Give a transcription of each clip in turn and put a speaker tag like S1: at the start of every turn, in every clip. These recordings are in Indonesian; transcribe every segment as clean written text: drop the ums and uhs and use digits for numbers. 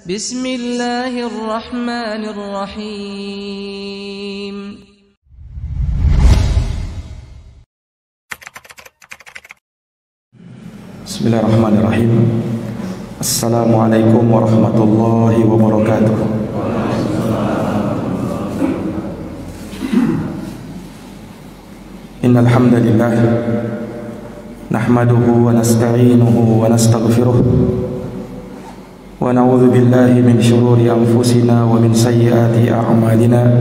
S1: Bismillahirrahmanirrahim.
S2: Bismillahirrahmanirrahim. Assalamualaikum warahmatullahi wabarakatuh. Innal hamdalillah nahmaduhu wa nasta'inuhu wa nastaghfiruh wa na'udzu billahi min shururi anfusina wa min sayyiati a'malina.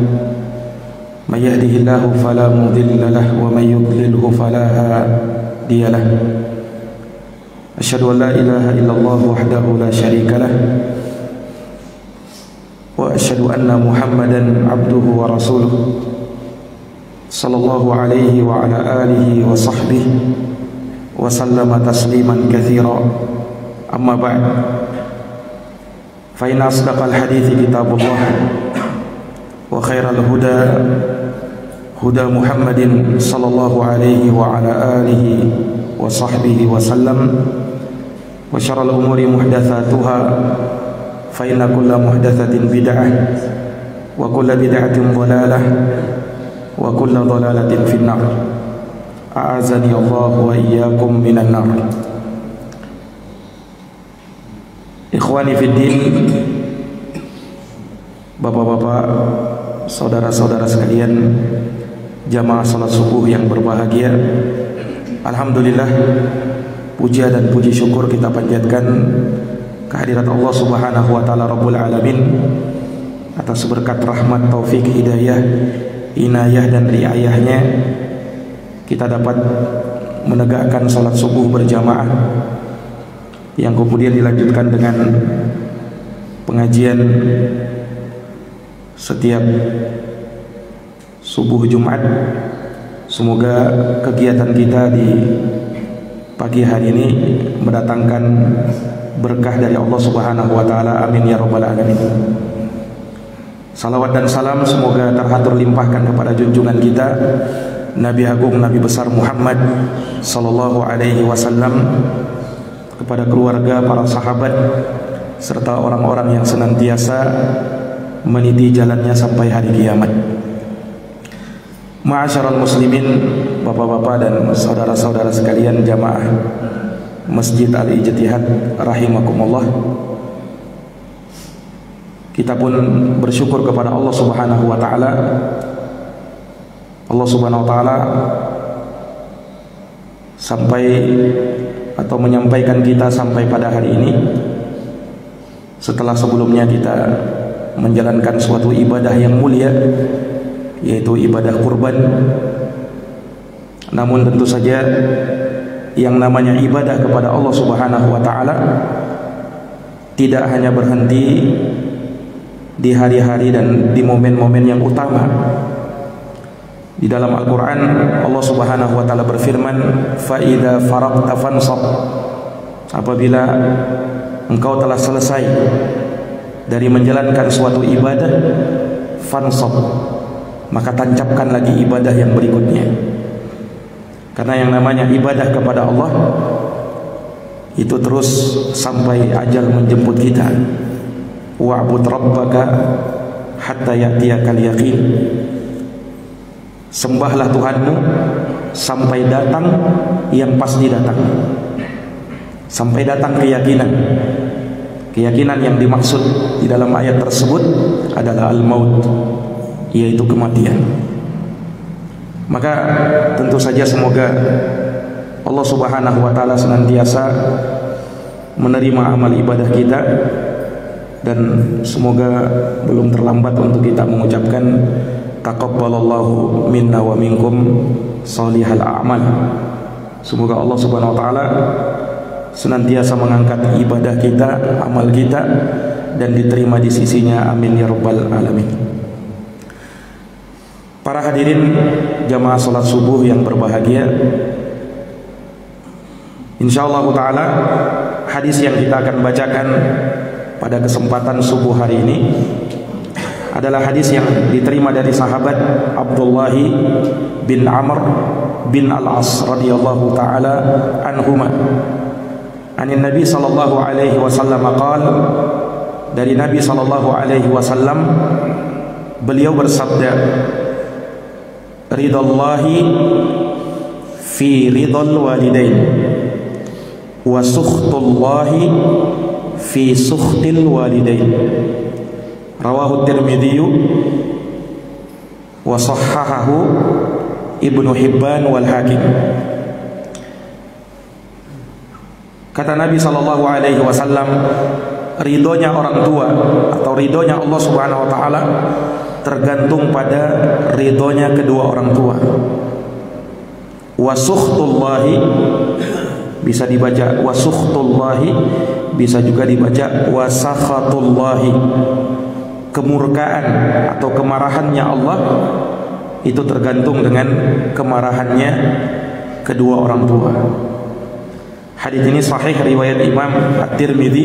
S2: May yahdihillahu fala mudilla lahu wa may yudlilhu fala hadiya lahu. Asyhadu an la ilaha illallah wahdahu la syarika lah wa asyhadu anna Muhammadan abduhu wa rasuluh sallallahu alaihi wa ala alihi wa sahbihi wa sallama tasliman katsira. Amma ba'd, fa inna asdaqal hadithi kitabullah wa khairal huda huda Muhammadin sallallahu alaihi wa ala alihi wa sahbihi wa sallam, wa syarrul umuri muhdatsatuha fa inna kulla muhdatsatin bid'ah wa kulla bid'atin dhalalah wa kulla dhalalatin finnar. A'azani Allah wa iyyakum minan nar. Ikhwani fid din, bapak-bapak, saudara-saudara sekalian, jamaah salat subuh yang berbahagia. Alhamdulillah, puja dan puji syukur kita panjatkan kehadirat Allah Subhanahu wa taala Rabbul Alamin atas berkat rahmat, taufik, hidayah, inayah dan riayahnya kita dapat menegakkan salat subuh berjamaah yang kemudian dilanjutkan dengan pengajian setiap subuh Jumat. Semoga kegiatan kita di pagi hari ini mendatangkan berkah dari Allah Subhanahu wa taala. Amin ya rabbal alamin. Salawat dan salam semoga terhatur limpahkan kepada junjungan kita Nabi Agung, Nabi besar Muhammad sallallahu alaihi wasallam, kepada keluarga, para sahabat serta orang-orang yang senantiasa meniti jalannya sampai hari kiamat. Ma'asyiral muslimin, bapak-bapak dan saudara-saudara sekalian jamaah Masjid Al-Ijtihad rahimakumullah. Kita pun bersyukur kepada Allah Subhanahu wa taala. Allah Subhanahu wa taala sampai atau menyampaikan kita sampai pada hari ini setelah sebelumnya kita menjalankan suatu ibadah yang mulia, yaitu ibadah kurban. Namun tentu saja yang namanya ibadah kepada Allah Subhanahu wa taala tidak hanya berhenti di hari-hari dan di momen-momen yang utama. Di dalam Al-Qur'an Allah Subhanahu wa taala berfirman, "Fa idza faragta fansab." Apabila engkau telah selesai dari menjalankan suatu ibadah, fansab, maka tancapkan lagi ibadah yang berikutnya. Karena yang namanya ibadah kepada Allah itu terus sampai ajal menjemput kita. Wa'bud rabbaka hatta ya'tiyakal yaqin. Sembahlah Tuhanmu sampai datang yang pasti datang. Sampai datang keyakinan. Keyakinan yang dimaksud di dalam ayat tersebut adalah al-maut, yaitu kematian. Maka tentu saja semoga Allah Subhanahu wa taala senantiasa menerima amal ibadah kita, dan semoga belum terlambat untuk kita mengucapkan taqabbalallahu minna wa minkum shalihal a'mal. Semoga Allah Subhanahu wa taala senantiasa mengangkat ibadah kita, amal kita, dan diterima di sisinya. Amin ya rabbal alamin. Para hadirin jamaah salat subuh yang berbahagia, insyaallah taala hadis yang kita akan bacakan pada kesempatan subuh hari ini adalah hadis yang diterima dari sahabat Abdullah bin Amr bin Al-As radhiyallahu taala anhuma. Anin Nabi sallallahu alaihi wasallam qala dari Nabi SAW, beliau bersabda, ridallahi fi ridal walidain wa sukhtullahi fi sukhtil walidain. Rawahu Tirmidzi wa sahhahahu Ibnu Hibban wal Hakim. Kata Nabi SAW, ridhonya orang tua atau ridhonya Allah Subhanahu wa taala tergantung pada ridhonya kedua orang tua. Wa sukhtullahi bisa dibaca wa sukhtullahi, bisa juga dibaca wa sakhatullahi. Kemurkaan atau kemarahannya Allah itu tergantung dengan kemarahannya kedua orang tua. Hadis ini sahih riwayat Imam At-Tirmidzi,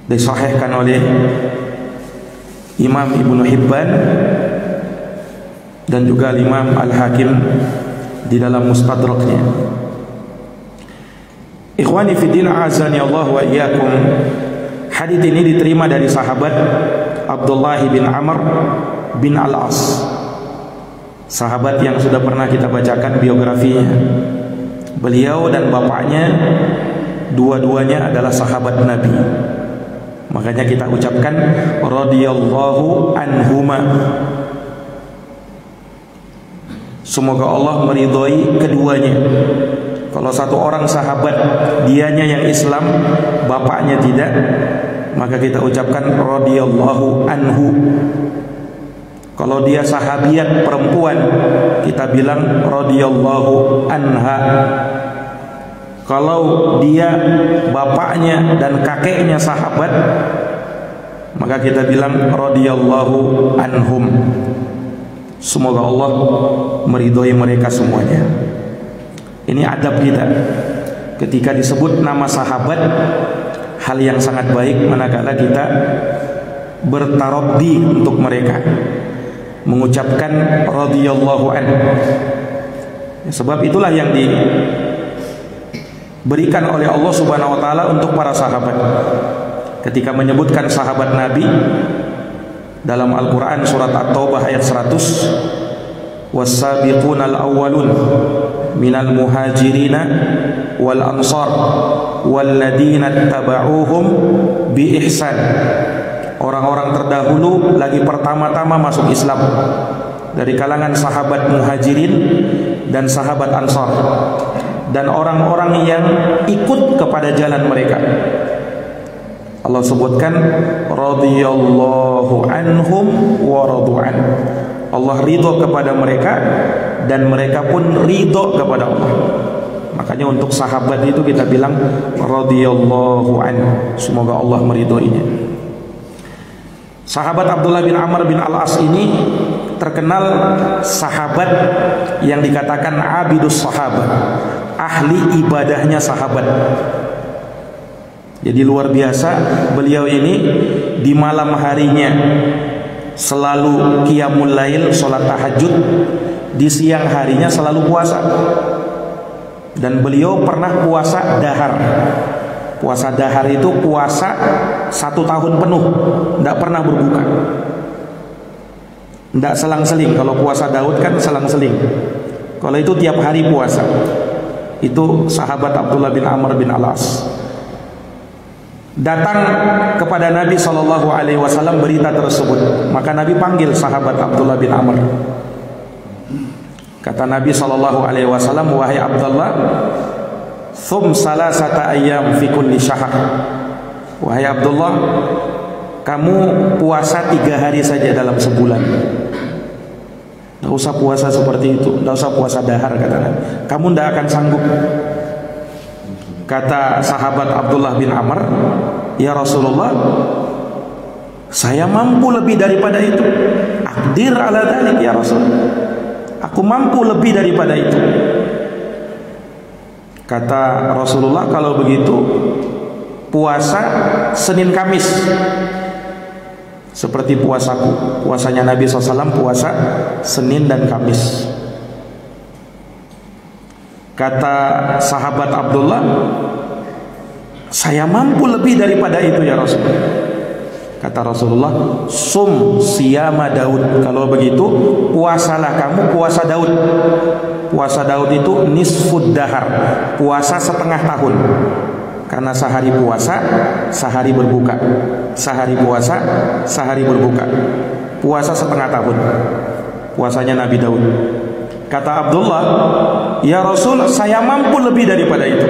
S2: disahihkan oleh Imam Ibnu Hibban dan juga Imam Al-Hakim di dalam Mustadraknya. Ikhwani fi din, azani Allah wa iyyakum. Hadis ini diterima dari sahabat Abdullah bin Amr bin Al-As, sahabat yang sudah pernah kita bacakan biografinya. Beliau dan bapaknya dua-duanya adalah sahabat Nabi. Makanya kita ucapkan radhiyallahu anhuma. Semoga Allah meridhoi keduanya. Kalau satu orang sahabat dianya yang Islam, bapaknya tidak, maka kita ucapkan radhiyallahu anhu. Kalau dia sahabiat perempuan, kita bilang radhiyallahu anha. Kalau dia bapaknya dan kakeknya sahabat, maka kita bilang radhiyallahu anhum. Semoga Allah meridhoi mereka semuanya. Ini adab kita. Ketika disebut nama sahabat, hal yang sangat baik manakala kita bertaraddi untuk mereka, mengucapkan radhiyallahu anhu. Sebab itulah yang diberikan oleh Allah Subhanahu wa taala untuk para sahabat. Ketika menyebutkan sahabat Nabi dalam Al-Qur'an surat At-Taubah ayat 100, was-sabiqunal awwalun minal muhajirina wal ansar walladzina tabauhum bi ihsan. Orang-orang terdahulu lagi pertama-tama masuk Islam dari kalangan sahabat muhajirin dan sahabat ansar, dan orang-orang yang ikut kepada jalan mereka. Allah sebutkan radhiyallahu anhum wa radu'an. Allah ridho kepada mereka dan mereka pun ridho kepada Allah. Makanya untuk sahabat itu kita bilang radhiyallahu anhu, semoga Allah meridhoinya. Sahabat Abdullah bin Amr bin Al-As ini terkenal sahabat yang dikatakan abidus sahabat, ahli ibadahnya sahabat. Jadi luar biasa, beliau ini di malam harinya selalu qiyamul lail, sholat tahajud, di siang harinya selalu puasa. Dan beliau pernah puasa dahar. Puasa dahar itu puasa 1 tahun penuh, tidak pernah berbuka, tidak selang-seling. Kalau puasa Daud kan selang-seling, kalau itu tiap hari puasa. Itu sahabat Abdullah bin Amr bin Al-As. Datang kepada Nabi SAW berita tersebut, maka Nabi panggil sahabat Abdullah bin Amr. Kata Nabi SAW, wahai Abdullah, thum salasata ayyam fi kulli syahr. Wahai Abdullah, kamu puasa 3 hari saja dalam sebulan. Tidak usah puasa seperti itu, tidak usah puasa dahar, kata Nabi. Kamu tidak akan sanggup. Kata sahabat Abdullah bin Amr, ya Rasulullah, saya mampu lebih daripada itu. Aqdir ala dzalik ya Rasul, aku mampu lebih daripada itu. Kata Rasulullah, kalau begitu puasa Senin Kamis seperti puasaku. Puasanya Nabi SAW puasa Senin dan Kamis. Kata sahabat Abdullah, Saya mampu lebih daripada itu ya Rasul. Kata Rasulullah, sum siyama Daud. Kalau begitu puasalah kamu puasa Daud. Puasa Daud itu nisfud dahar, puasa setengah tahun. Karena sehari puasa, sehari berbuka. Sehari puasa, sehari berbuka. Puasa setengah tahun. Puasanya Nabi Daud. Kata Abdullah, ya Rasul, saya mampu lebih daripada itu.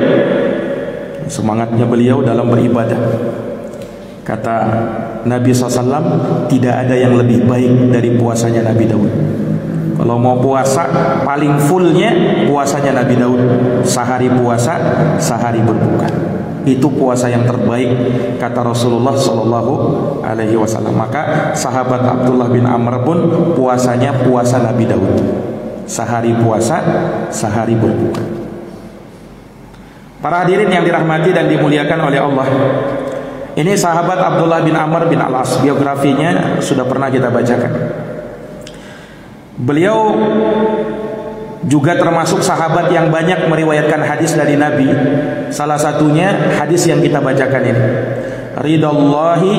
S2: Semangatnya beliau dalam beribadah. Kata Nabi SAW, tidak ada yang lebih baik dari puasanya Nabi Daud. Kalau mau puasa, paling fullnya puasanya Nabi Daud. Sehari puasa, sehari berbuka. Itu puasa yang terbaik, kata Rasulullah SAW. Maka sahabat Abdullah bin Amr pun puasanya puasa Nabi Daud. Sehari puasa, sehari berbuka. Para hadirin yang dirahmati dan dimuliakan oleh Allah, ini sahabat Abdullah bin Amr bin Al-As, biografinya sudah pernah kita bacakan. Beliau juga termasuk sahabat yang banyak meriwayatkan hadis dari Nabi. Salah satunya hadis yang kita bacakan ini, ridallahi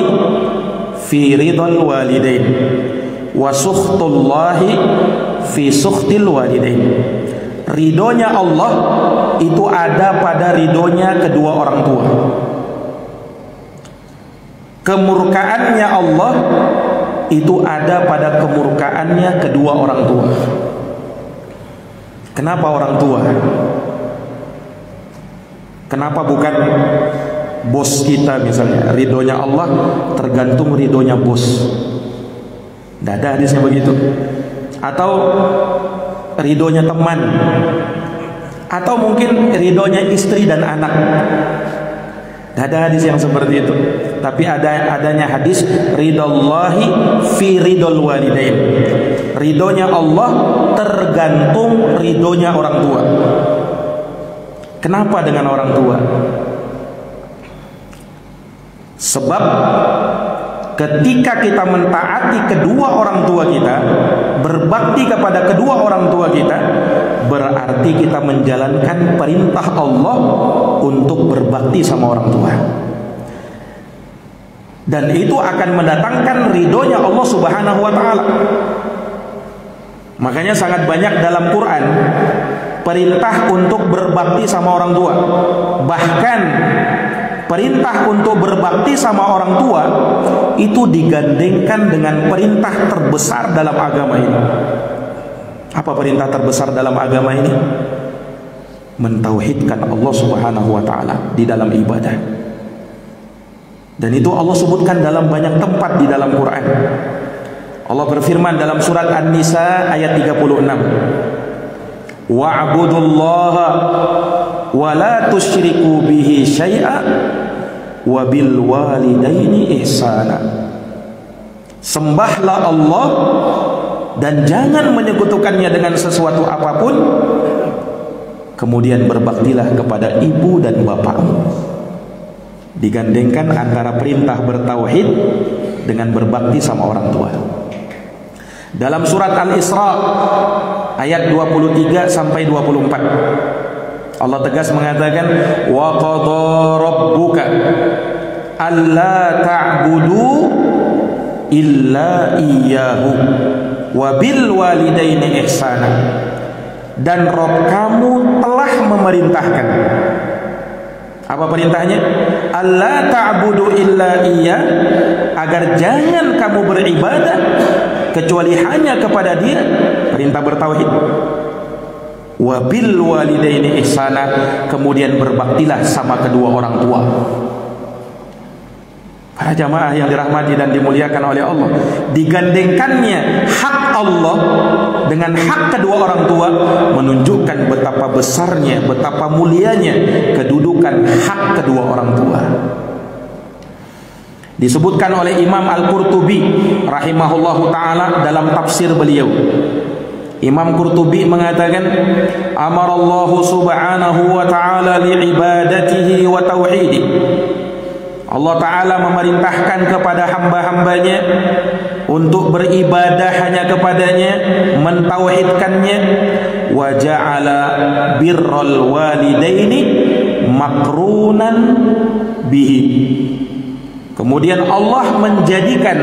S2: fi ridal walidain wa sukhtullahi fi sukhtil walidain. Ridhonya Allah itu ada pada ridhonya kedua orang tua. Kemurkaannya Allah itu ada pada kemurkaannya kedua orang tua. Kenapa orang tua? Kenapa bukan bos kita misalnya? Ridhonya Allah tergantung ridhonya bos. Tidak ada hadisnya begitu. Atau ridhonya teman, atau mungkin ridhonya istri dan anak. Tidak ada hadis yang seperti itu. Tapi adanya hadis ridallahi fi ridal walidain. Ridhonya Allah tergantung ridhonya orang tua. Kenapa dengan orang tua? Sebab ketika kita mentaati kedua orang tua kita, berbakti kepada kedua orang tua kita, berarti kita menjalankan perintah Allah untuk berbakti sama orang tua. Dan itu akan mendatangkan ridhonya Allah Subhanahu wa ta'ala. Makanya sangat banyak dalam Quran perintah untuk berbakti sama orang tua. Bahkan perintah untuk berbakti sama orang tua itu digandengkan dengan perintah terbesar dalam agama ini. Apa perintah terbesar dalam agama ini? Mentauhidkan Allah Subhanahu wa ta'ala di dalam ibadah. Dan itu Allah sebutkan dalam banyak tempat di dalam Quran. Allah berfirman dalam surat An-Nisa ayat 36. Wa'budullaha wa la tusyriku bihi syai'a wa bil walidaini ihsana. Sembahlah Allah dan jangan menyekutukannya dengan sesuatu apapun. Kemudian berbaktilah kepada ibu dan bapakmu. Digandengkan antara perintah bertauhid dengan berbakti sama orang tua. Dalam surat Al-Isra ayat 23 sampai 24, Allah tegas mengatakan, wa qadha rabbuka alla ta'budu illa iyyahu wa bil walidaini ihsana. Dan Rabb kamu telah memerintahkan. Apa perintahnya? Alla ta'budu illa iya, agar jangan kamu beribadah kecuali hanya kepada Dia. Perintah bertauhid. Wa bil walidaini ihsana, kemudian berbaktilah sama kedua orang tua. Para jamaah yang dirahmati dan dimuliakan oleh Allah, digandengkannya hak Allah dengan hak kedua orang tua menunjukkan betapa besarnya, betapa mulianya kedudukan hak kedua orang tua. Disebutkan oleh Imam Al-Qurtubi rahimahullahu ta'ala dalam tafsir beliau. Imam Qurtubi mengatakan, amarallahu subhanahu wa ta'ala li'ibadatihi wa tauhidi. Allah Ta'ala memerintahkan kepada hamba-hambanya untuk beribadah hanya kepadanya, mentauhidkannya. Wa ja'ala birral walidaini makrunan bihi. Kemudian Allah menjadikan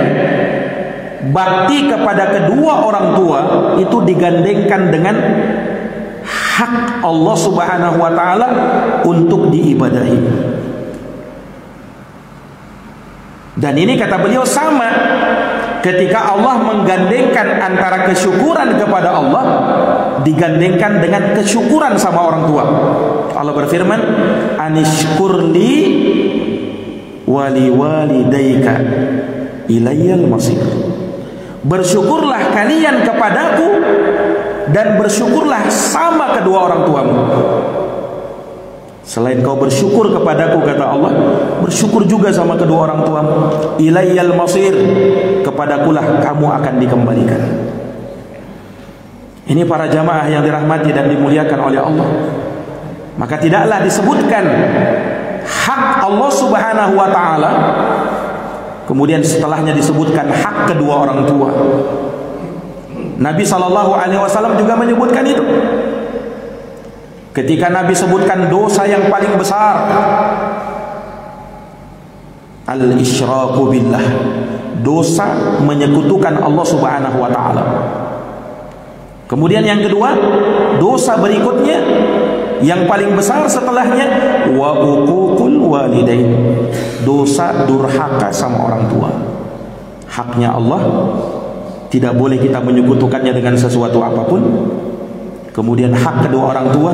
S2: bakti kepada kedua orang tua itu digandengkan dengan hak Allah Subhanahu wa taala untuk diibadahi. Dan ini kata beliau sama ketika Allah menggandengkan antara kesyukuran kepada Allah digandengkan dengan kesyukuran sama orang tua. Allah berfirman, anishkurli wali walidayka ilayyal masir. Bersyukurlah kalian kepadaku dan bersyukurlah sama kedua orang tuamu. Selain kau bersyukur kepadaku, kata Allah, bersyukur juga sama kedua orang tuamu. Ilayyal masir, kepadakulah kamu akan dikembalikan. Ini para jamaah yang dirahmati dan dimuliakan oleh Allah. Maka tidaklah disebutkan hak Allah Subhanahu wa taala kemudian setelahnya disebutkan hak kedua orang tua. Nabi SAW juga menyebutkan itu. Ketika Nabi sebutkan dosa yang paling besar, al-isyraku billah, dosa menyekutukan Allah Subhanahu wa taala. Kemudian yang kedua, dosa berikutnya yang paling besar setelahnya, wa uququl walidain, dosa durhaka sama orang tua. Haknya Allah tidak boleh kita menyekutukannya dengan sesuatu apapun. Kemudian hak kedua orang tua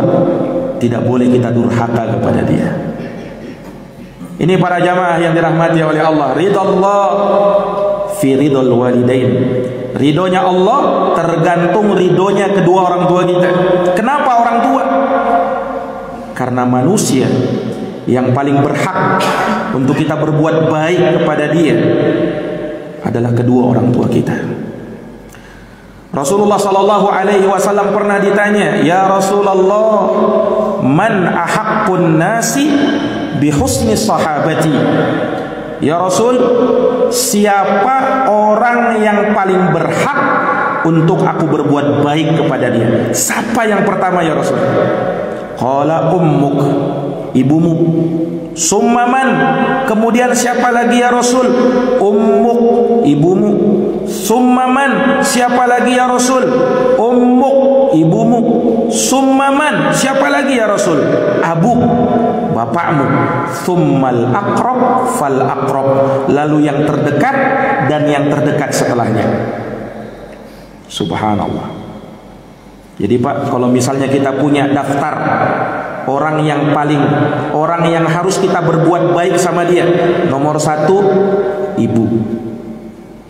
S2: tidak boleh kita durhaka kepada dia. Ini para jamaah yang dirahmati oleh Allah, ridallah fi ridal walidain. Ridhonya Allah tergantung ridhonya kedua orang tua kita. Kenapa orang tua? Karena manusia yang paling berhak untuk kita berbuat baik kepada dia adalah kedua orang tua kita. Rasulullah sallallahu alaihi wasallam pernah ditanya, "Ya Rasulullah, man ahaqqun nasi bi husni sahabati?" Ya Rasul, siapa orang yang paling berhak untuk aku berbuat baik kepada dia? Siapa yang pertama ya Rasul? Qala ummuk, ibumu. Summaman, kemudian siapa lagi ya Rasul? Ummuk, ibumu. Summaman, siapa lagi ya Rasul? Ummuk, ibumu. Summaman, siapa lagi ya Rasul? Abuk, bapakmu. Summal aqrab fal aqrab, lalu yang terdekat dan yang terdekat setelahnya. Subhanallah. Jadi Pak, kalau misalnya kita punya daftar orang yang harus kita berbuat baik sama dia, nomor 1 ibu,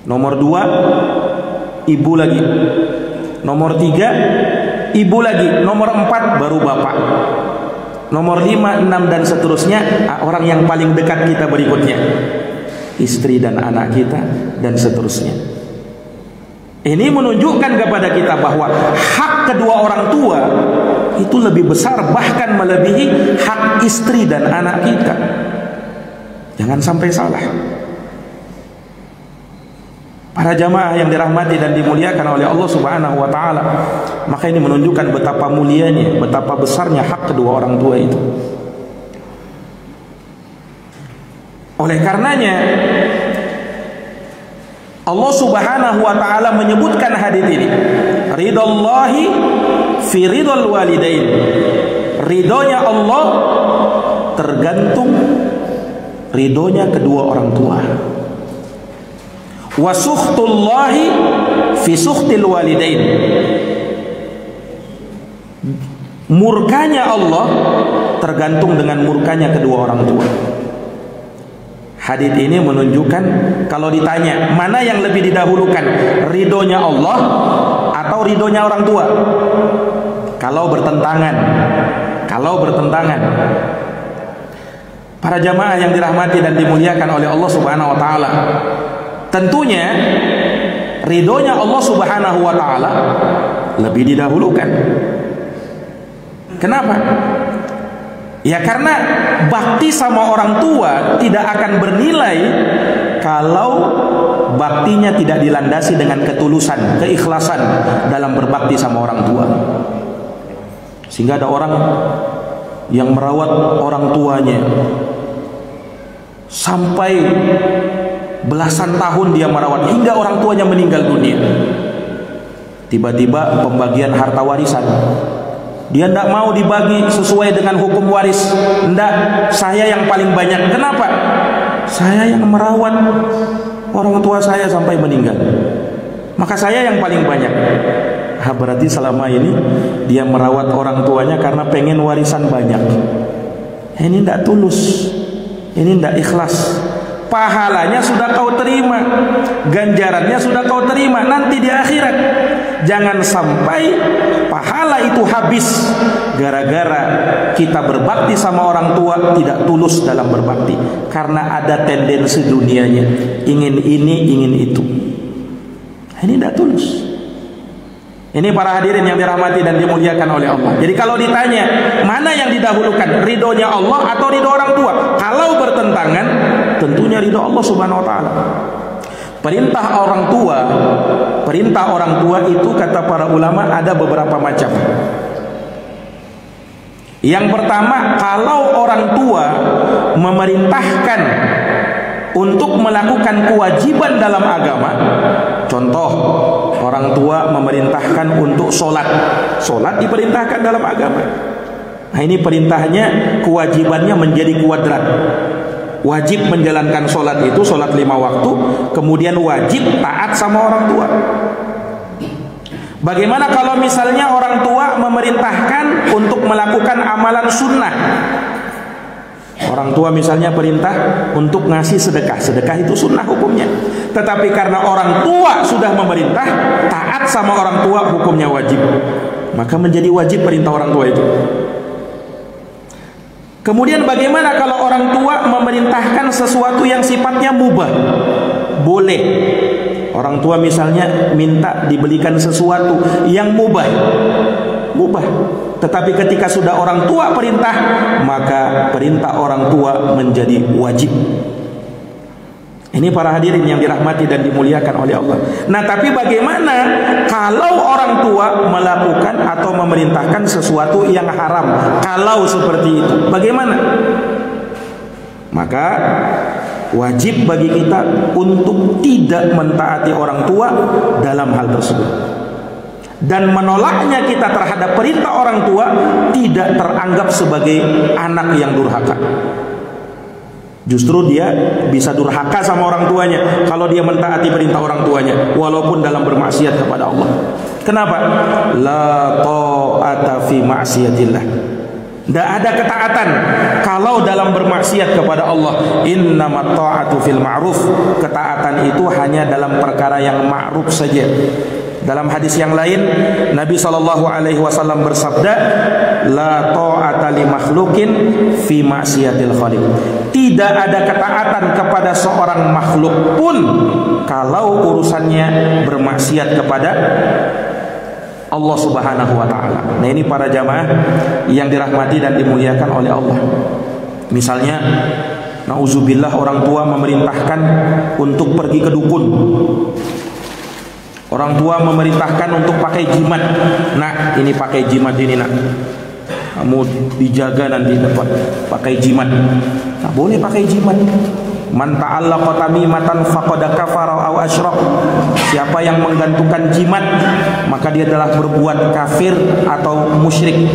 S2: nomor 2 ibu lagi, nomor 3 ibu lagi, nomor 4 baru bapak, nomor 5, 6 dan seterusnya orang yang paling dekat kita berikutnya, istri dan anak kita dan seterusnya. Ini menunjukkan kepada kita bahwa hak kedua orang tua itu lebih besar, bahkan melebihi hak istri dan anak kita. Jangan sampai salah. Para jamaah yang dirahmati dan dimuliakan oleh Allah Subhanahu wa taala, maka ini menunjukkan betapa mulianya, betapa besarnya hak kedua orang tua itu. Oleh karenanya Allah Subhanahu wa taala menyebutkan hadis ini, ridallahi fi ridal walidain. Ridhonya Allah tergantung ridhonya kedua orang tua. Wa sukhtullahi fi sukhtil walidain. Murkanya Allah tergantung dengan murkanya kedua orang tua. Hadis ini menunjukkan kalau ditanya mana yang lebih didahulukan, ridhonya Allah atau ridhonya orang tua? Kalau bertentangan, para jamaah yang dirahmati dan dimuliakan oleh Allah Subhanahu wa taala, tentunya ridhonya Allah Subhanahu wa taala lebih didahulukan. Kenapa? Ya karena bakti sama orang tua tidak akan bernilai kalau baktinya tidak dilandasi dengan ketulusan, keikhlasan dalam berbakti sama orang tua. Sehingga ada orang yang merawat orang tuanya sampai belasan tahun, dia merawat hingga orang tuanya meninggal dunia. Tiba-tiba pembagian harta warisan, dia tidak mau dibagi sesuai dengan hukum waris. Tidak, saya yang paling banyak. Kenapa? Saya yang merawat orang tua saya sampai meninggal, maka saya yang paling banyak. Berarti selama ini dia merawat orang tuanya karena pengen warisan banyak. Ini tidak tulus, ini tidak ikhlas. Pahalanya sudah kau terima, ganjarannya sudah kau terima nanti di akhirat. Jangan sampai pahala itu habis gara-gara kita berbakti sama orang tua tidak tulus dalam berbakti, karena ada tendensi dunianya, ingin ini ingin itu. Ini tidak tulus. Ini para hadirin yang dirahmati dan dimuliakan oleh Allah. Jadi kalau ditanya mana yang didahulukan, ridhonya Allah atau ridho orang tua? Kalau bertentangan, tentunya ridho Allah Subhanahu wa taala. Perintah orang tua itu kata para ulama ada beberapa macam. Yang pertama, kalau orang tua memerintahkan untuk melakukan kewajiban dalam agama. Contoh, orang tua memerintahkan untuk sholat. Sholat diperintahkan dalam agama. Nah, ini perintahnya, kewajibannya menjadi kuadrat. Wajib menjalankan sholat itu, sholat 5 waktu. Kemudian wajib taat sama orang tua. Bagaimana kalau misalnya orang tua memerintahkan untuk melakukan amalan sunnah? Orang tua misalnya perintah untuk ngasih sedekah. Sedekah itu sunnah hukumnya. Tetapi karena orang tua sudah memerintah, taat sama orang tua hukumnya wajib. Maka menjadi wajib perintah orang tua itu. Kemudian bagaimana kalau orang tua memerintahkan sesuatu yang sifatnya mubah? Boleh. Orang tua misalnya minta dibelikan sesuatu yang mubah. Mubah. Tetapi ketika sudah orang tua perintah, maka perintah orang tua menjadi wajib. Ini para hadirin yang dirahmati dan dimuliakan oleh Allah. Nah, tapi bagaimana kalau orang tua melakukan atau memerintahkan sesuatu yang haram? Kalau seperti itu, bagaimana? Maka wajib bagi kita untuk tidak mentaati orang tua dalam hal tersebut. Dan menolaknya kita terhadap perintah orang tua tidak teranggap sebagai anak yang durhaka. Justru dia bisa durhaka sama orang tuanya kalau dia mentaati perintah orang tuanya walaupun dalam bermaksiat kepada Allah. Kenapa? La ta'ata fi ma'siyatillah. Tidak ada ketaatan kalau dalam bermaksiat kepada Allah. Innamat ta'atu fil ma'ruf. Ketaatan itu hanya dalam perkara yang ma'ruf saja. Dalam hadis yang lain, Nabi SAW bersabda, la ta'ata li makhlukin fi ma'siyatil khaliq. Tidak ada ketaatan kepada seorang makhluk pun kalau urusannya bermaksiat kepada Allah Subhanahu wa taala. Nah, ini para jamaah yang dirahmati dan dimuliakan oleh Allah. Misalnya, nauzubillah, orang tua memerintahkan untuk pergi ke dukun. Orang tua memerintahkan untuk pakai jimat. Nah, ini pakai jimat ini, nak. Kamu dijaga nanti dapat pakai jimat. Nah, boleh pakai jimat. Man ta'allaqa tamimatan faqad kafara aw asyrak. Siapa yang menggantungkan jimat, maka dia telah berbuat kafir atau musyrik.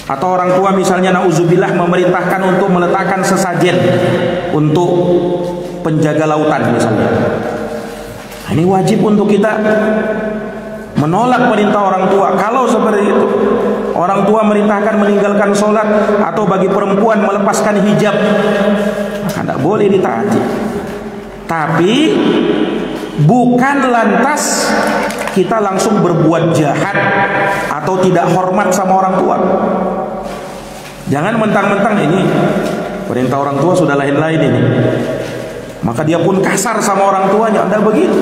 S2: Atau orang tua misalnya nauzubillah memerintahkan untuk meletakkan sesajen untuk penjaga lautan misalnya. Ini wajib untuk kita menolak perintah orang tua. Kalau seperti itu, orang tua merintahkan meninggalkan sholat atau bagi perempuan melepaskan hijab, maka tidak boleh ditaati. Tapi bukan lantas kita langsung berbuat jahat atau tidak hormat sama orang tua. Jangan mentang-mentang ini perintah orang tua sudah lain-lain ini, maka dia pun kasar sama orang tuanya. Tidak begitu.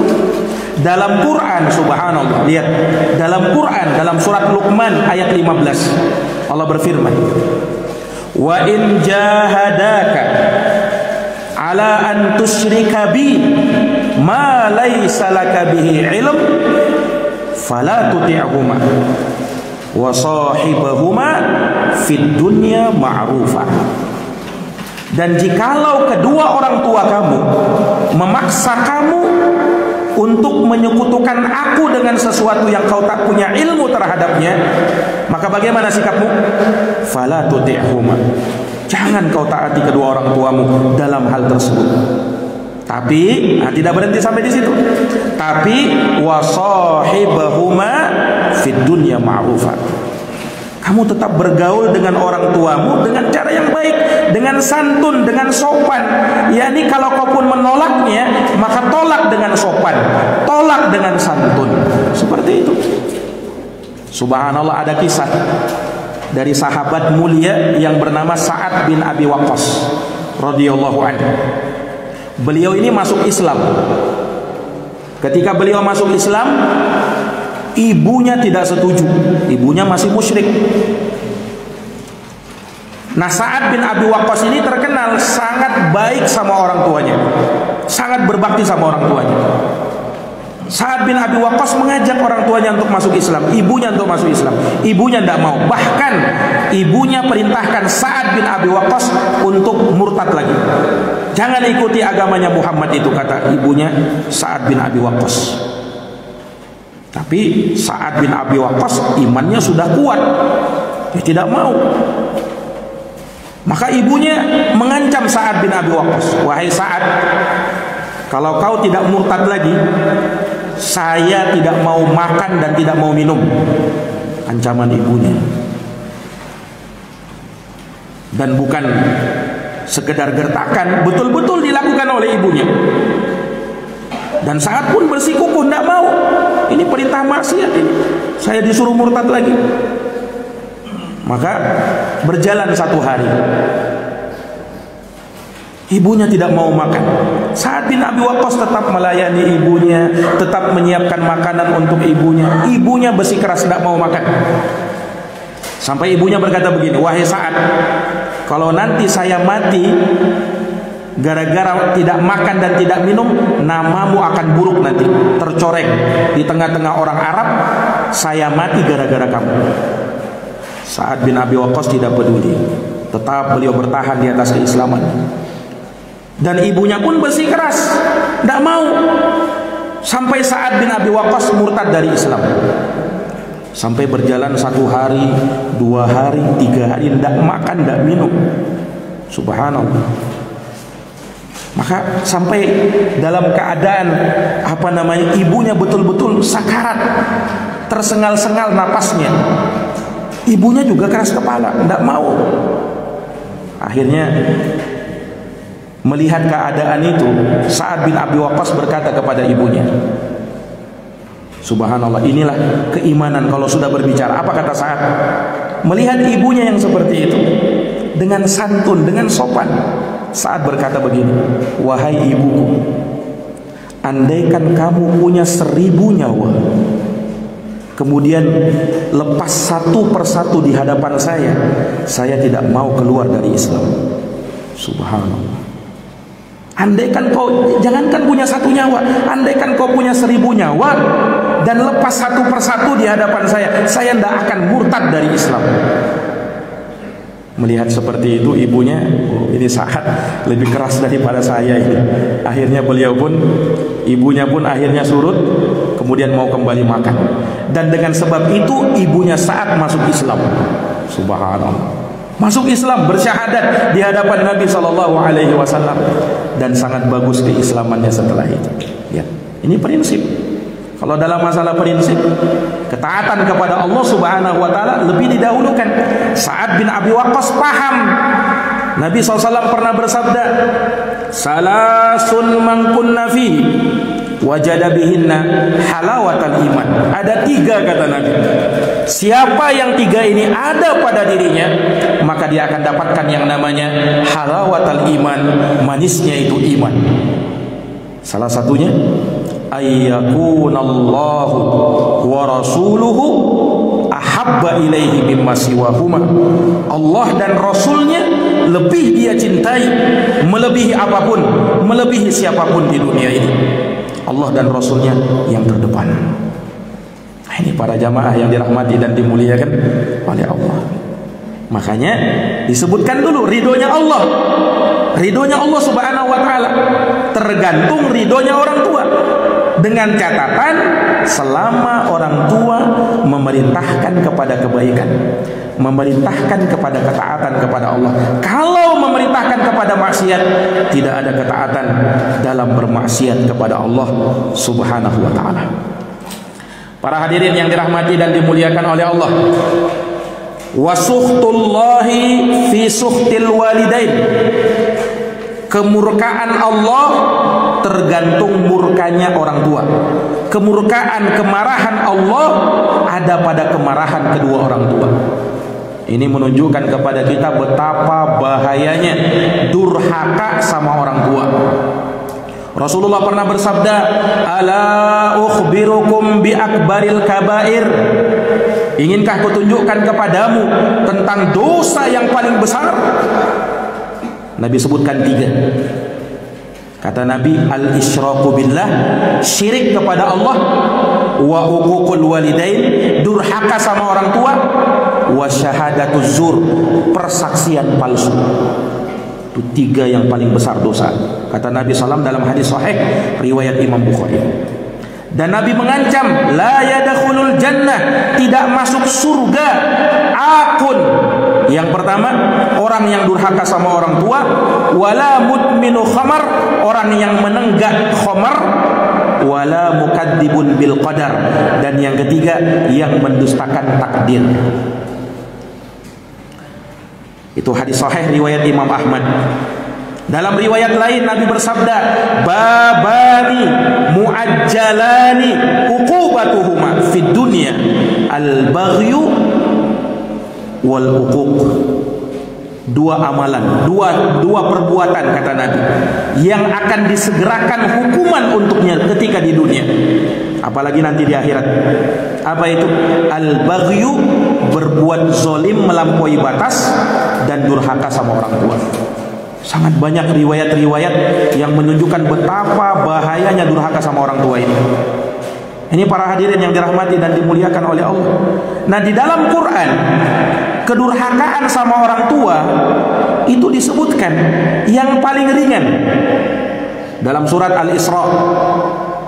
S2: Dalam Quran, subhanallah, lihat, dalam Quran, dalam surat Luqman ayat 15, Allah berfirman, wa in jahadaka ala an tusyrika bi ma laysa laka bihi ilm fala tuti'huma wa sahibahuma fid dunya ma'rufa. Dan jikalau kedua orang tua kamu memaksa kamu untuk menyekutukan aku dengan sesuatu yang kau tak punya ilmu terhadapnya, maka bagaimana sikapmu? Fala tuti'huma. Jangan kau taati kedua orang tuamu dalam hal tersebut. Tapi tidak berhenti sampai di situ. Tapi wasahibahuma fid dunya ma'rufa. Kamu tetap bergaul dengan orang tuamu dengan cara yang baik, dengan santun, dengan sopan. Yakni kalau kau pun menolaknya, maka tolak dengan sopan, tolak dengan santun. Seperti itu. Subhanallah, ada kisah dari sahabat mulia yang bernama Sa'ad bin Abi Waqqas radhiyallahu anhu. Beliau ini masuk Islam. Ketika beliau masuk Islam, ibunya tidak setuju. Ibunya masih musyrik. Nah, Sa'ad bin Abi Waqqas ini terkenal sangat baik sama orang tuanya, sangat berbakti sama orang tuanya. Sa'ad bin Abi Waqqas mengajak orang tuanya untuk masuk Islam, ibunya untuk masuk Islam. Ibunya tidak mau. Bahkan ibunya perintahkan Sa'ad bin Abi Waqqas untuk murtad lagi. Jangan ikuti agamanya Muhammad itu, kata ibunya Sa'ad bin Abi Waqqas. Tapi Sa'ad bin Abi Waqqas imannya sudah kuat, dia tidak mau. Maka ibunya mengancam Sa'ad bin Abi Waqqas, wahai Sa'ad, kalau kau tidak murtad lagi, saya tidak mau makan dan tidak mau minum. Ancaman ibunya. Dan bukan sekedar gertakan, betul-betul dilakukan oleh ibunya. Dan Sa'ad pun bersikukuh, tidak mau. Ini perintah maksiat ini, saya disuruh murtad lagi. Maka berjalan satu hari, ibunya tidak mau makan. Sa'ad bin Abi Waqqas tetap melayani ibunya, tetap menyiapkan makanan untuk ibunya. Ibunya bersikeras tidak mau makan. Sampai ibunya berkata begini, wahai Sa'ad, kalau nanti saya mati gara-gara tidak makan dan tidak minum, namamu akan buruk nanti, tercoreng di tengah-tengah orang Arab. Saya mati gara-gara kamu. Sa'ad bin Abi Waqqas tidak peduli, tetap beliau bertahan di atas keislaman. Dan ibunya pun bersikeras, tidak mau. Sampai Sa'ad bin Abi Waqqas murtad dari Islam. Sampai berjalan 1 hari, 2 hari, 3 hari, tidak makan, tidak minum. Subhanallah. Maka sampai dalam keadaan ibunya betul-betul sakarat, tersengal-sengal napasnya. Ibunya juga keras kepala, tidak mau. Akhirnya melihat keadaan itu, Sa'ad bin Abi Waqqas berkata kepada ibunya, subhanallah, inilah keimanan kalau sudah berbicara. Apa kata Sa'ad? Melihat ibunya yang seperti itu, dengan santun, dengan sopan, Sa'ad berkata begini, wahai ibuku, andaikan kamu punya 1000 nyawa, kemudian lepas satu persatu di hadapan saya tidak mau keluar dari Islam. Subhanallah. Andaikan kau, jangankan punya 1 nyawa, andaikan kau punya 1000 nyawa dan lepas satu persatu di hadapan saya tidak akan murtad dari Islam. Melihat seperti itu, ibunya, ini Sa'ad lebih keras daripada saya ini. Akhirnya ibunya pun akhirnya surut, kemudian mau kembali makan. Dan dengan sebab itu ibunya Sa'ad masuk Islam. Subhanallah. Masuk Islam, bersyahadat di hadapan Nabi SAW, dan sangat bagus keislamannya setelah itu. Ya, ini prinsip. Kalau dalam masalah prinsip, ketaatan kepada Allah Subhanahu wa taala lebih didahulukan. Sa'ad bin Abi Waqqas paham. Nabi SAW pernah bersabda, salasun man kunna fihi wajada bihinna halawatal iman. Ada 3 kata Nabi. Siapa yang 3 ini ada pada dirinya, maka dia akan dapatkan yang namanya halawatal iman, manisnya itu iman. Salah satunya ayyakunallahu wa rasuluhu ahabba ilaihi mimma siwahuma. Allah dan Rasulnya lebih dia cintai, melebihi apapun, melebihi siapapun di dunia ini. Allah dan Rasulnya yang terdepan. Ini para jamaah yang dirahmati dan dimuliakan oleh Allah. Makanya disebutkan dulu ridhonya Allah. Ridhonya Allah Subhanahu wa taala tergantung ridhonya orang tua. Dengan catatan selama orang tua memerintahkan kepada kebaikan, memerintahkan kepada ketaatan kepada Allah. Kalau memerintahkan kepada maksiat, tidak ada ketaatan dalam bermaksiat kepada Allah Subhanahu wa taala. Para hadirin yang dirahmati dan dimuliakan oleh Allah, wa sukhtullahi fi sukhtil walidain. Kemurkaan Allah tergantung murkanya orang tua. Kemurkaan, kemarahan Allah ada pada kemarahan kedua orang tua. Ini menunjukkan kepada kita betapa bahayanya durhaka sama orang tua. Rasulullah pernah bersabda, "Ala ukhbirukum bi akbaril kabair." Inginkah kutunjukkan kepadamu tentang dosa yang paling besar? Nabi sebutkan 3. Kata Nabi, al-isyraku billah, syirik kepada Allah, wa uququl walidain, durhaka sama orang tua, wa syahadatuz zur, persaksian palsu. Itu 3 yang paling besar dosa. Kata Nabi SAW dalam hadis sahih riwayat Imam Bukhari. Dan Nabi mengancam, la yadkhulul jannah, tidak masuk surga akun. Yang pertama, orang yang durhaka sama orang tua, wala mudminu khamar, orang yang menenggak khamar, wala mukadzibun bil qadar, dan yang ketiga yang mendustakan takdir. Itu hadis sahih riwayat Imam Ahmad. Dalam riwayat lain Nabi bersabda, babani muajjalani uqubatuhuma fid dunya, al-baghyu wal uquq. 2 amalan, dua perbuatan kata Nabi yang akan disegerakan hukuman untuknya ketika di dunia, apalagi nanti di akhirat. Apa itu? Al-baghyu, berbuat zalim melampaui batas, dan durhaka sama orang tua. Sangat banyak riwayat-riwayat yang menunjukkan betapa bahayanya durhaka sama orang tua ini. Ini para hadirin yang dirahmati dan dimuliakan oleh Allah. Nah, di dalam Quran, kedurhakaan sama orang tua itu disebutkan yang paling ringan dalam surat Al-Isra.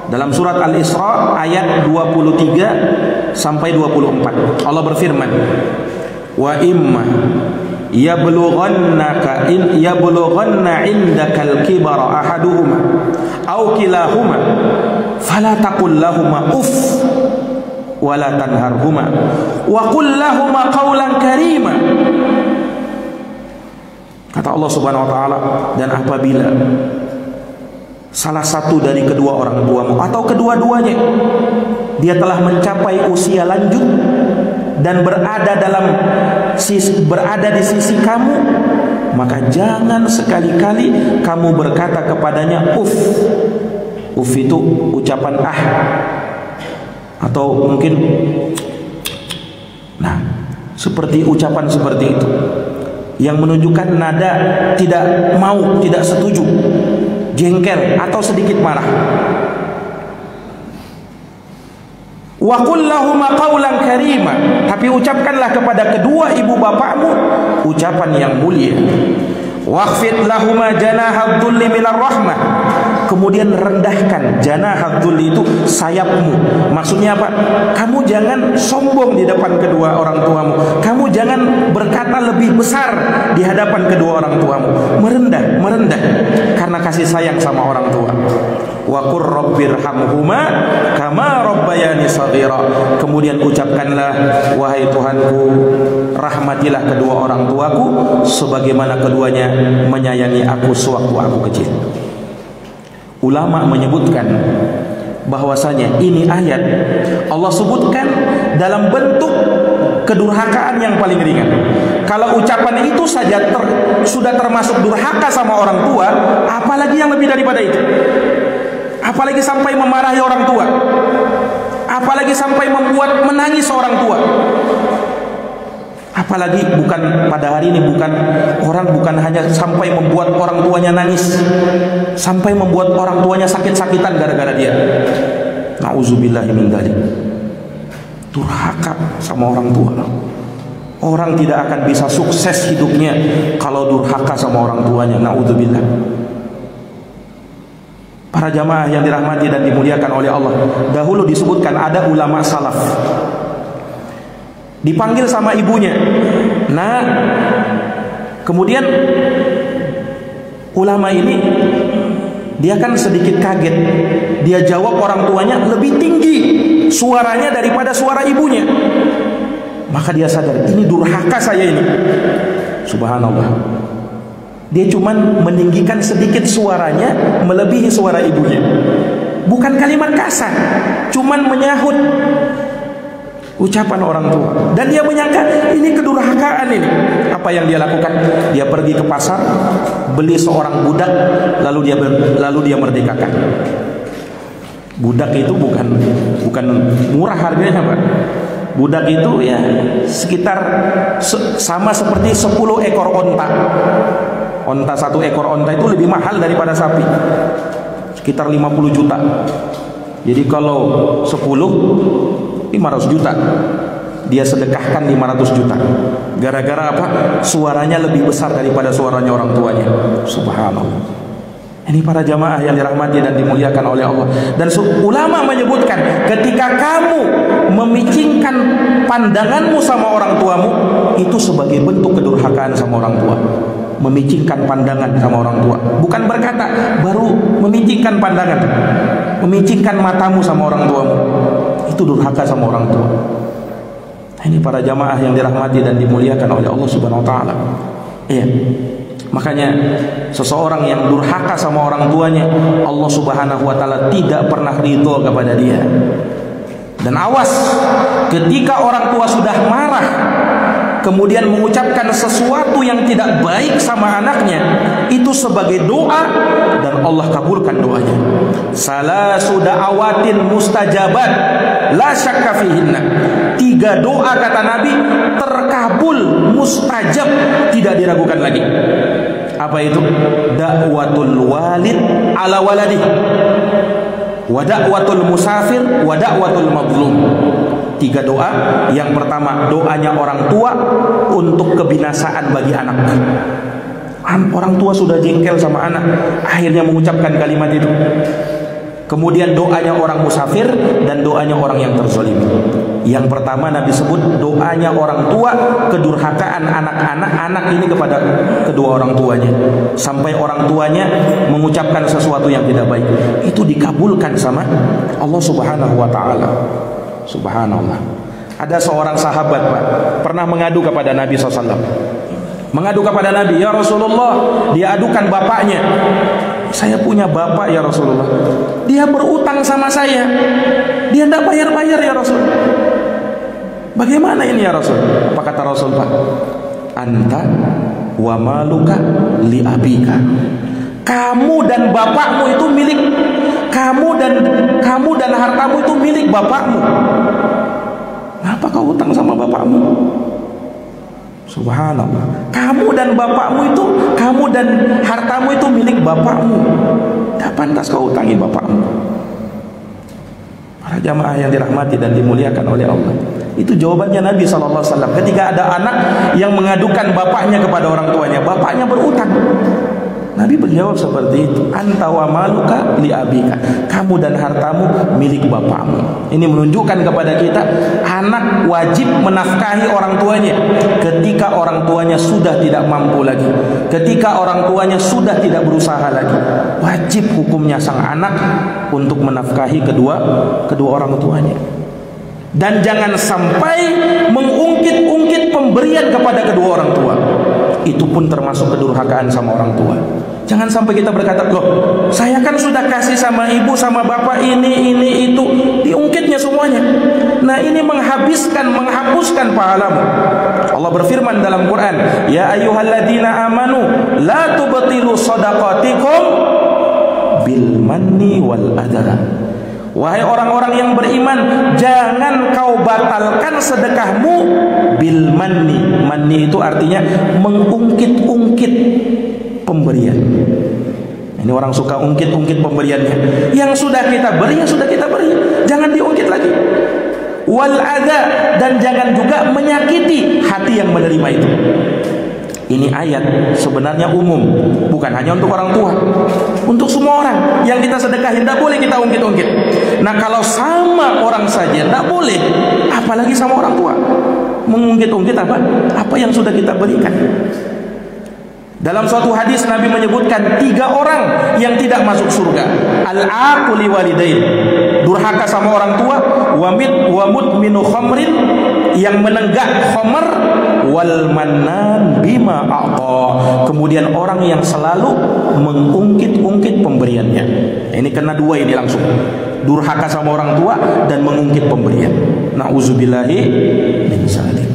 S2: Dalam surat Al-Isra ayat 23 sampai 24. Allah berfirman, wa imma yablughanna indakal kibara ahaduhuma aw kilahuma fala taqul lahumā uff wa la tanharhuma wa qul lahumā qawlan karīma. Kata Allah Subhanahu wa taala, dan apabila salah satu dari kedua orang tuamu atau kedua-duanya dia telah mencapai usia lanjut dan berada di sisi kamu, maka jangan sekali-kali kamu berkata kepadanya uff. Uff itu ucapan atau mungkin seperti ucapan seperti itu yang menunjukkan nada tidak mau, tidak setuju, jengkel atau sedikit marah. Wa qul lahumā qawlan karīma, tapi ucapkanlah kepada kedua ibu bapakmu ucapan yang mulia. Wakhfid lahumā janāha dhulli minar rahmah, kemudian rendahkan janāha dhulli itu sayapmu. Maksudnya apa? Kamu jangan sombong di depan kedua orang tuamu. Kamu jangan berkata lebih besar di hadapan kedua orang tuamu. Merendah karena kasih sayang sama orang tua. Wa qur rabbirhamhuma kama rabbayani shaghira, kemudian ucapkanlah, wahai Tuhanku, rahmatilah kedua orang tuaku sebagaimana keduanya menyayangi aku sewaktu aku kecil. Ulama menyebutkan bahwasanya ini ayat Allah sebutkan dalam bentuk kedurhakaan yang paling ringan. Kalau ucapan itu saja sudah termasuk durhaka sama orang tua, apalagi yang lebih daripada itu? Apalagi sampai memarahi orang tua, apalagi sampai membuat menangis orang tua. Apalagi bukan pada hari ini, bukan hanya sampai membuat orang tuanya nangis, sampai membuat orang tuanya sakit-sakitan gara-gara dia. Nauzubillahi min dzalik. Durhaka sama orang tua. Orang tidak akan bisa sukses hidupnya kalau durhaka sama orang tuanya. Naudzubillah. Para jamaah yang dirahmati dan dimuliakan oleh Allah, dahulu disebutkan ada ulama salaf dipanggil sama ibunya. Nah, kemudian ulama ini dia kan sedikit kaget. Dia jawab orang tuanya lebih tinggi suaranya daripada suara ibunya. Maka dia sadar, ini durhaka saya ini. Subhanallah. Dia cuman meninggikan sedikit suaranya melebihi suara ibunya. Bukan kalimat kasar, cuman menyahut ucapan orang tua. Dan dia menyangka ini kedurhakaan ini. Apa yang dia lakukan? Dia pergi ke pasar, beli seorang budak, lalu dia merdekakan. Budak itu bukan murah harganya, Pak. Budak itu ya sekitar sama seperti 10 ekor onta. Onta, 1 ekor onta itu lebih mahal daripada sapi, sekitar 50 juta. Jadi kalau 10, 500 juta. Dia sedekahkan 500 juta. Gara-gara apa? Suaranya lebih besar daripada suaranya orang tuanya. Subhanallah. Ini para jamaah yang dirahmati dan dimuliakan oleh Allah. Dan ulama menyebutkan, ketika kamu memicingkan pandanganmu sama orang tuamu, itu sebagai bentuk kedurhakaan sama orang tua. Memicingkan pandangan sama orang tua, bukan berkata baru memicingkan pandangan, memicingkan matamu sama orang tuamu, itu durhaka sama orang tua. Ini para jamaah yang dirahmati dan dimuliakan oleh Allah Subhanahu wa taala. Iya. Makanya seseorang yang durhaka sama orang tuanya, Allah Subhanahu wa taala tidak pernah ridho kepada dia. Dan awas, ketika orang tua sudah marah kemudian mengucapkan sesuatu yang tidak baik sama anaknya, itu sebagai doa dan Allah kabulkan doanya. Salasu da'awatin mustajabat la syakka fihinna. 3 doa kata Nabi terkabul, mustajab, tidak diragukan lagi. Apa itu? Da'watul walid ala waladih, wa da'watul musafir, wa da'watul mazlum. 3 doa. Yang pertama, doanya orang tua untuk kebinasaan bagi anak. Orang tua sudah jengkel sama anak, akhirnya mengucapkan kalimat itu. Kemudian doanya orang musafir dan doanya orang yang terzalimi. Yang pertama Nabi sebut doanya orang tua, kedurhakaan anak ini kepada kedua orang tuanya, sampai orang tuanya mengucapkan sesuatu yang tidak baik, itu dikabulkan sama Allah Subhanahu wa taala. Subhanallah. Ada seorang sahabat, Pak, pernah mengadu kepada Nabi SAW. Mengadu kepada Nabi, ya Rasulullah, dia adukan bapaknya. Saya punya bapak ya Rasulullah, dia berutang sama saya, dia tidak bayar-bayar ya Rasul. Bagaimana ini ya Rasul? Apa kata Rasul, Pak? Anta wa maluka li abika. Kamu dan bapakmu itu milik kamu, dan hartamu itu milik bapakmu. Kenapa kau utang sama bapakmu? Subhanallah. Kamu dan bapakmu itu, kamu dan hartamu itu milik bapakmu. Tidak pantas kau utangi bapakmu. Para jamaah yang dirahmati dan dimuliakan oleh Allah, itu jawabannya Nabi SAW ketika ada anak yang mengadukan bapaknya kepada orang tuanya. Bapaknya berutang, Nabi berjawab seperti itu, anta wa maluka li abika. Kamu dan hartamu milik bapakmu. Ini menunjukkan kepada kita, anak wajib menafkahi orang tuanya ketika orang tuanya sudah tidak mampu lagi, ketika orang tuanya sudah tidak berusaha lagi. Wajib hukumnya sang anak untuk menafkahi kedua orang tuanya. Dan jangan sampai mengungkit-ungkit pemberian kepada kedua orang tua. Itu pun termasuk kedurhakaan sama orang tua. Jangan sampai kita berkata, loh, saya kan sudah kasih sama ibu sama bapak ini itu, diungkitnya semuanya. Nah, ini menghapuskan pahalamu. Allah berfirman dalam Quran, ya ayyuhalladzina amanu la tubtilu shadaqatikum bil manni wal adha. Wahai orang-orang yang beriman, jangan kau batalkan sedekahmu bil manni. Manni itu artinya mengungkit-ungkit pemberian. Ini orang suka ungkit-ungkit pemberiannya. Yang sudah kita beri, yang sudah kita beri, jangan diungkit lagi. wal adza, dan jangan juga menyakiti hati yang menerima itu. Ini ayat sebenarnya umum, bukan hanya untuk orang tua, untuk semua orang yang kita sedekahin. Tidak boleh kita ungkit-ungkit. Nah, kalau sama orang saja tidak boleh, apalagi sama orang tua. Mengungkit-ungkit apa yang sudah kita berikan. Dalam suatu hadis Nabi menyebutkan 3 orang yang tidak masuk surga. Al-aqu li walidain, durhaka sama orang tua, wa mudminu khamrin, yang menenggak khamr, wal mannan bima a'ta, kemudian orang yang selalu mengungkit-ungkit pemberiannya. Ini kena 2 ini langsung. Durhaka sama orang tua dan mengungkit pemberian. Nauzubillahi min dzalik.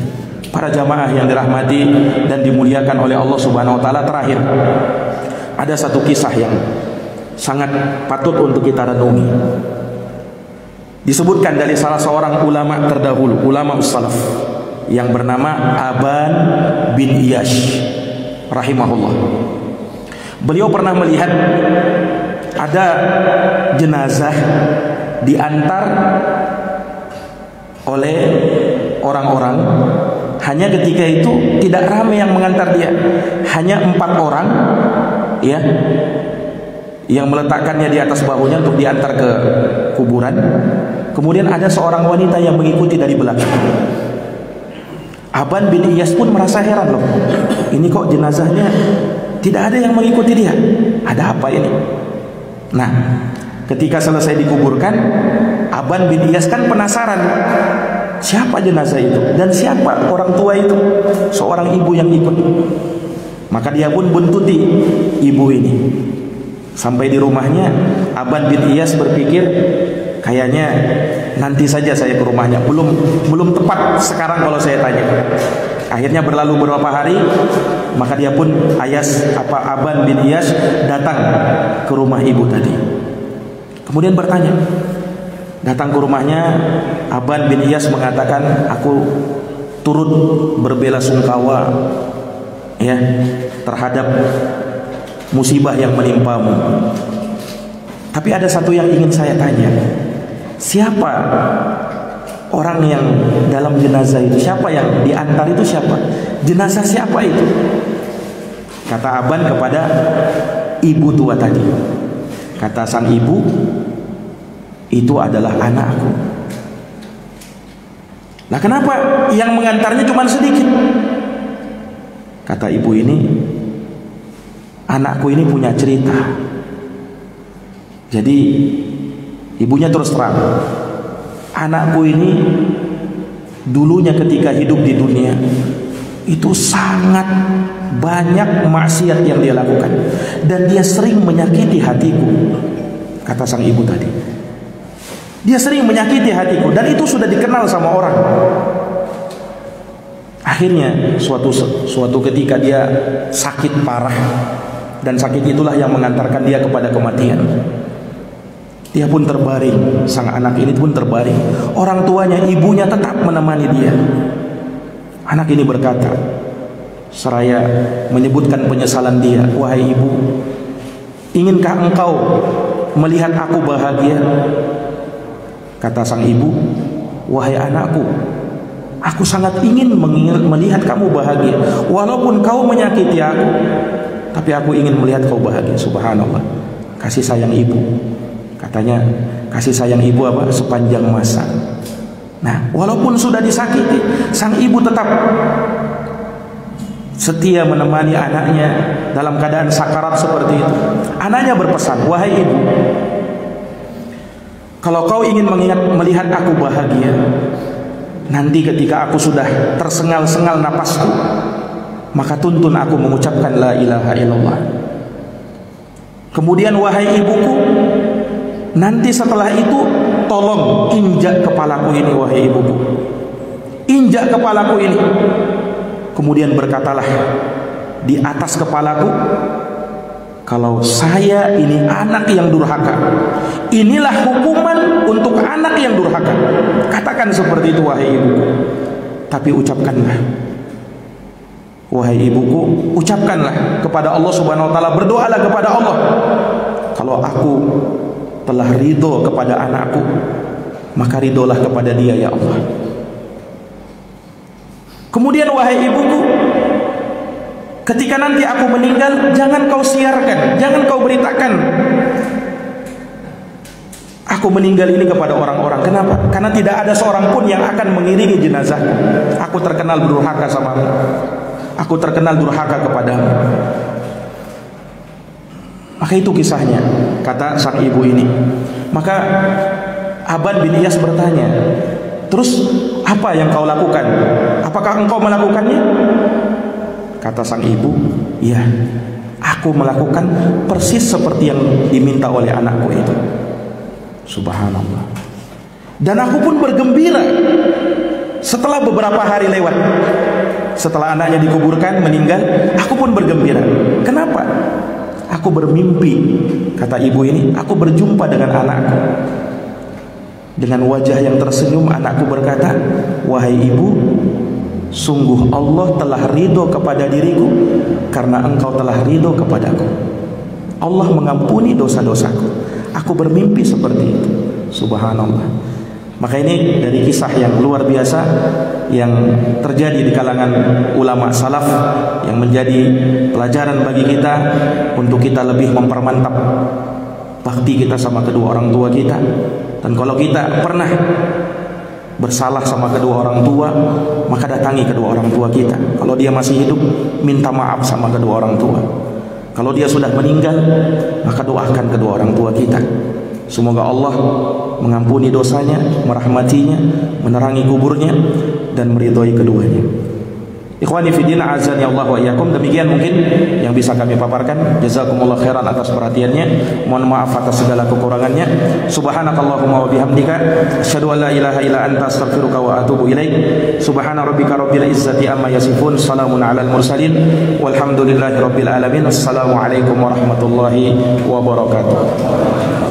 S2: Para jamaah yang dirahmati dan dimuliakan oleh Allah Subhanahu wa taala, terakhir ada satu kisah yang sangat patut untuk kita renungi. Disebutkan dari salah seorang ulama terdahulu, ulama salaf, yang bernama Aban bin Iyash rahimahullah. Beliau pernah melihat ada jenazah diantar oleh orang-orang. Hanya ketika itu tidak ramai yang mengantar dia, hanya 4 orang, ya, yang meletakkannya di atas bahunya untuk diantar ke kuburan. Kemudian ada seorang wanita yang mengikuti dari belakang. Aban bin Iyas pun merasa heran, loh, ini kok jenazahnya tidak ada yang mengikuti dia, ada apa ini? Nah, ketika selesai dikuburkan, Aban bin Iyas kan penasaran, siapa jenazah itu dan siapa orang tua itu, seorang ibu yang ikut. Maka dia pun buntuti ibu ini. Sampai di rumahnya, Aban bin Iyas berpikir, kayaknya nanti saja saya ke rumahnya, belum tepat sekarang kalau saya tanya. Akhirnya berlalu beberapa hari, maka dia pun Aban bin Iyas datang ke rumah ibu tadi. Kemudian bertanya, datang ke rumahnya, Aban bin Iyas mengatakan, aku turut berbelasungkawa, ya, terhadap musibah yang menimpamu. Tapi ada satu yang ingin saya tanya, siapa orang yang dalam jenazah itu? Siapa yang diantar itu? Siapa? Jenazah siapa itu? Kata Aban kepada ibu tua tadi. Kata sang ibu, itu adalah anakku. Nah, kenapa yang mengantarnya cuma sedikit? Kata ibu ini, anakku ini punya cerita. Jadi ibunya terus terang, anakku ini dulunya ketika hidup di dunia itu sangat banyak maksiat yang dia lakukan, dan dia sering menyakiti hatiku. Kata sang ibu tadi, dia sering menyakiti hatiku, dan itu sudah dikenal sama orang. Akhirnya suatu ketika dia sakit parah, dan sakit itulah yang mengantarkan dia kepada kematian. Dia pun terbaring, sang anak ini pun terbaring. Orang tuanya, ibunya tetap menemani dia. Anak ini berkata, seraya menyebutkan penyesalan dia, wahai ibu, inginkah engkau melihat aku bahagia? Kata sang ibu, wahai anakku, aku sangat ingin melihat kamu bahagia. Walaupun kau menyakiti aku, tapi aku ingin melihat kau bahagia. Subhanallah, kasih sayang ibu. Katanya kasih sayang ibu sepanjang masa. Nah, walaupun sudah disakiti, sang ibu tetap setia menemani anaknya dalam keadaan sakarat seperti itu. Anaknya berpesan, wahai ibu, kalau kau ingin melihat aku bahagia, nanti ketika aku sudah tersengal-sengal napasku, maka tuntun aku mengucapkan la ilaha illallah. Kemudian wahai ibuku, nanti setelah itu tolong injak kepalaku ini, wahai ibuku, injak kepalaku ini. Kemudian berkatalah di atas kepalaku, kalau saya ini anak yang durhaka, inilah hukuman untuk anak yang durhaka. Katakan seperti itu, wahai ibuku. Tapi ucapkanlah, wahai ibuku, ucapkanlah kepada Allah Subhanahu wa taala, berdoalah kepada Allah, kalau aku telah ridho kepada anakku, maka ridolah kepada dia ya Allah. Kemudian wahai ibuku, ketika nanti aku meninggal, jangan kau siarkan, jangan kau beritakan aku meninggal ini kepada orang-orang. Kenapa? Karena tidak ada seorang pun yang akan mengiringi jenazah. Aku terkenal durhaka samamu, aku terkenal durhaka kepadamu. Maka itu kisahnya, kata sang ibu ini. Maka Aban bin Iyas bertanya, terus apa yang kau lakukan? Apakah engkau melakukannya? Kata sang ibu, iya, aku melakukan persis seperti yang diminta oleh anakku itu. Subhanallah. Dan aku pun bergembira. Setelah beberapa hari lewat, setelah anaknya dikuburkan, meninggal, aku pun bergembira. Kenapa? Aku bermimpi, kata ibu ini, aku berjumpa dengan anakku. Dengan wajah yang tersenyum, anakku berkata, wahai ibu, sungguh Allah telah ridho kepada diriku karena engkau telah ridho kepadaku. Allah mengampuni dosa-dosaku. Aku bermimpi seperti itu. Subhanallah. Maka ini dari kisah yang luar biasa yang terjadi di kalangan ulama salaf, yang menjadi pelajaran bagi kita untuk kita lebih mempermantap bakti kita sama kedua orang tua kita. Dan kalau kita pernah bersalah sama kedua orang tua, maka datangi kedua orang tua kita. Kalau dia masih hidup, minta maaf sama kedua orang tua. Kalau dia sudah meninggal, maka doakan kedua orang tua kita. Semoga Allah mengampuni dosanya, merahmatinya, menerangi kuburnya, dan meridhoi keduanya. Ikhwani fiddin, azani Allah wa iyyakum. Demikian mungkin yang bisa kami paparkan. Jazakumullah khairan atas perhatiannya. Mohon maaf atas segala kekurangannya. Subhanakallahumma wa bihamdika asyhadu an la ilaha illa anta astaghfiruka wa atubu ilaik. Subhana rabbika rabbil izzati amma yasifun. Salamun alal mursalin. Walhamdulillahi rabbil alamin. Assalamualaikum warahmatullahi wabarakatuh.